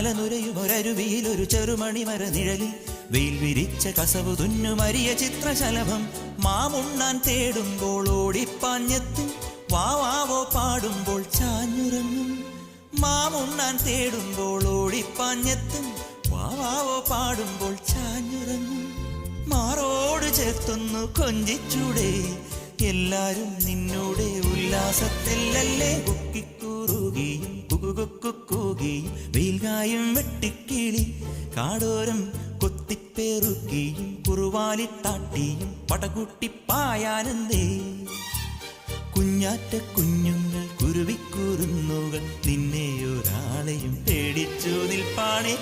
അലനുരയുമൊരരുവിയിലൊരു ചെറുമണിമര നിഴലിൽ വെയിൽ വിരിച്ച കസവു തുന്നുമരിയ ചിത്രശലഭം മാമുണ്ണാൻ തേടുമ്പോൾ ഓടിപ്പാഞ്ഞെത്തും വാവാവോ പാടുമ്പോൾ ചാഞ്ഞുറങ്ങും മാമുണ്ണാൻ തേടുമ്പോൾ ഓടിപ്പാഞ്ഞെത്തും വാവാവോ പാടുമ്പോൾ ചാഞ്ഞുറങ്ങും മാറോട് ചേർത്തൊന്നു കൊഞ്ചിച്ചൂടെ എല്ലാരും നിന്നോടെ ഉല്ലാസത്തിലല്ലേ കുക്കിക്കൂറുകയും കുകുകുക്കുകൂകയും വെയിൽകായും വെട്ടിക്കിളി കാടോരം കൊത്തിപ്പേറുകയും കുറുവാലിത്താട്ടിയും പടകൂട്ടിപ്പായാനന്ദേ കുഞ്ഞാറ്റ കുഞ്ഞുങ്ങൾ കുരുവിക്കൂറുന്നുകൾ നിന്നെ ഒരാളെയും പേടിച്ചു നിൽപ്പാണേ